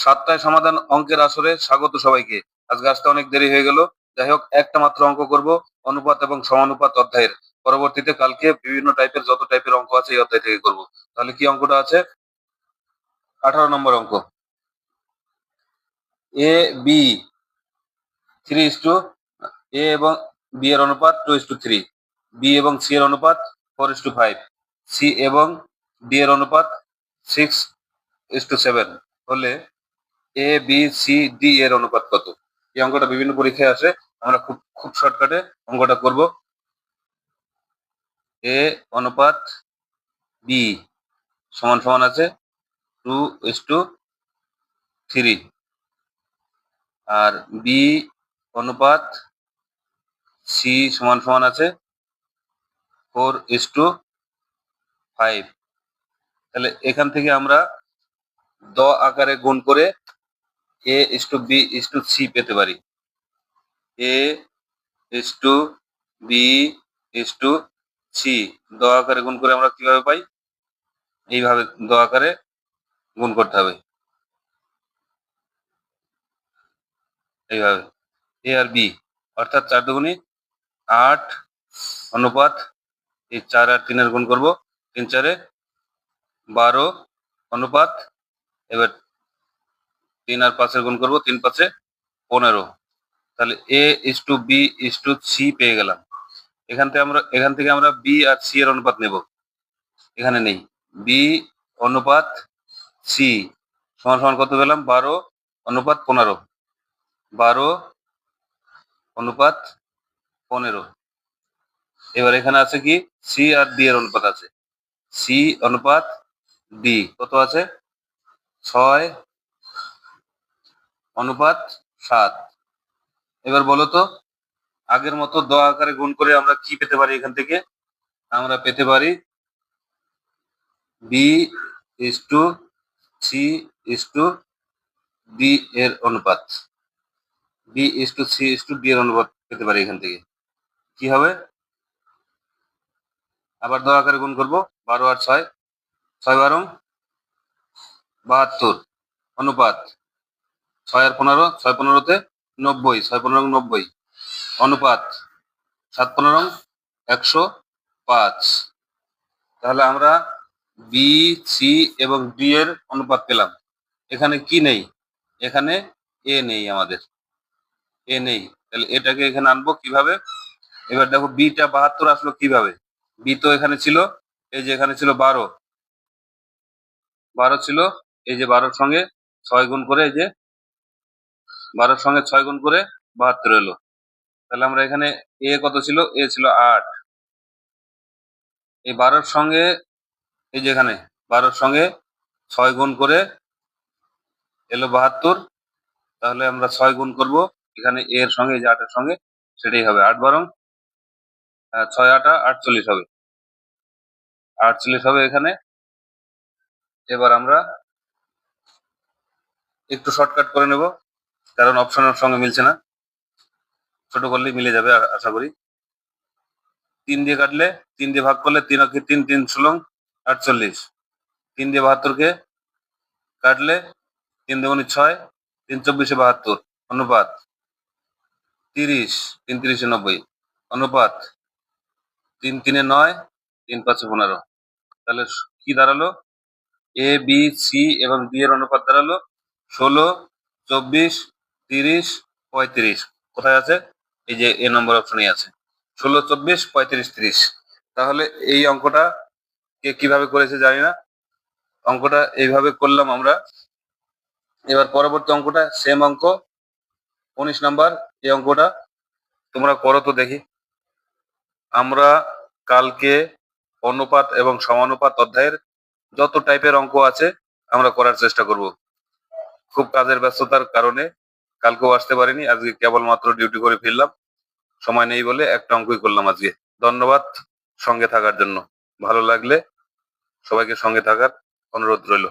সাতটায় সমাধান অঙ্কের আসরে স্বাগত সবাইকে। আজকে আসতে অনেক দেরি হয়ে গেল। যাই হোক, একটা মাত্র অঙ্ক করব অনুপাত এবং সমানুপাত অধ্যায়ের। পরবর্তীতে কালকে বিভিন্ন টাইপের যত টাইপের অঙ্ক আছে এই অধ্যায় থেকে করব। তাহলে কি অঙ্কটা আছে? 18 নম্বর অঙ্ক। এ বি 3:, এ এবং বি এর অনুপাত 2:3, বি এবং সি এর অনুপাত 4:5, সি এবং ডি এর অনুপাত 6:7 হলে এ বি সি ডি এর অনুপাত কত? এই অঙ্কটা বিভিন্ন পরীক্ষায় আসে। আমরা খুব খুব শর্টকাটে অঙ্কটা করব। এ অনুপাত বি সমান সমান আছে 2:3, আর বি অনুপাত সি সমান সমান আছে 4:5। তাহলে এখান থেকে আমরা দ আকারে গুণ করে এ ইস্টু বি ইস্টু সি পেতে পারি। এ ইস্টু বি ইস্টু সি দ আকারে গুণ করে আমরা কিভাবে পাই? এইভাবে দ আকারে গুণ করতে হবে, এইভাবে এ আর বি, অর্থাৎ 4 দুগুণী 8 অনুপাত এই 4 আর 3 এর গুণ করবো, 3 4 12 অনুপাত, এবার 3 আর 5 এর গুণ করবো, 3 5 15। তাহলে এ ইস্টু বি ইস্টু সি পেয়ে গেলাম। এখান থেকে আমরা বি আর সি এর অনুপাত নেব, এখানে নেই। বি অনুপাত সি সমান সমান কত পেলাম? 12 অনুপাত 15, 12 অনুপাত 15। এবার এখানে আছে কি? সি আর ডি এর অনুপাত আছে। সি অনুপাত ডি কত আছে? 6 অনুপাত 7। এবার বলো তো, আগের মতো দ আকারে গুণ করে আমরা কি পেতে পারি? এখান থেকে আমরা পেতে পারি B is to C is to D এর অনুপাত। B is to C is to D এর অনুপাত পেতে পারি এখান থেকে। কি হবে? আবার দ আকারে গুণ করবো, 12 আর 6, 6 12 72 অনুপাত 6 আর 15, 6 15 90, 6 15 90 অনুপাত 7 15 105। তাহলে আমরা বি সি এবং ডি এর অনুপাত পেলাম। এখানে কি নেই? এখানে এ নেই, আমাদের এ নেই। তাহলে এটাকে এখানে আনবো কিভাবে? এবার দেখো বিটা 72 আসলো কিভাবে? বি তো এখানে ছিল, এই যে এখানে ছিল 12 ছিল, এই যে 12 সঙ্গে 6 গুণ করে, এই যে 12 সঙ্গে 6 গুণ করে 72 এলো। তাহলে আমরা এখানে এ কত ছিল? এ ছিল 8। এই 12 সঙ্গে, এই যে এখানে 12 সঙ্গে 6 গুণ করে এলো 72। তাহলে আমরা 6 গুণ করব এখানে এর সঙ্গে, এই যে 8 এর সঙ্গে, সেটাই হবে 8 12 6 8 48 হবে, 48 হবে এখানে। এবার আমরা একটু শর্টকাট করে নেব, কারণ অপশনের সঙ্গে মিলছে না। ছোট করলেই মিলে যাবে আশা করি। 3 দিয়ে কাটলে, 3 দিয়ে ভাগ করলে 3 অক্ষে 3 3 16 48। 3 দিয়ে 72 কে কাটলে 3 দুগুণী 6, 3 24 72 অনুপাত 30, 3 30 90 অনুপাত 3 3 9, 3 5 15। তাহলে কি দাঁড়ালো? এ বি সি এবং ডি এর অনুপাত দাঁড়ালো 16, 24, 30, 35। কোথায় আছে? এই যে এ নম্বর অপশনেই আছে, 16 24 35 30। তাহলে এই অঙ্কটা কে কিভাবে করেছে জানি না, অঙ্কটা এইভাবে করলাম আমরা। এবার পরবর্তী অঙ্কটা সেম অঙ্ক, 19 নাম্বার। এই অঙ্কটা তোমরা করো তো দেখি। আমরা কালকে অনুপাত এবং সমানুপাত অধ্যায়ের যত টাইপের অঙ্ক আছে আমরা করার চেষ্টা করব। খুব কাজের ব্যস্ততার কারণে কালকেও আসতে পারিনি, আজকে কেবলমাত্র ডিউটি করে ফিরলাম। সময় নেই বলে একটা অঙ্কই করলাম আজকে। ধন্যবাদ সঙ্গে থাকার জন্য। ভালো লাগলে সবাইকে সঙ্গে থাকার অনুরোধ রইল।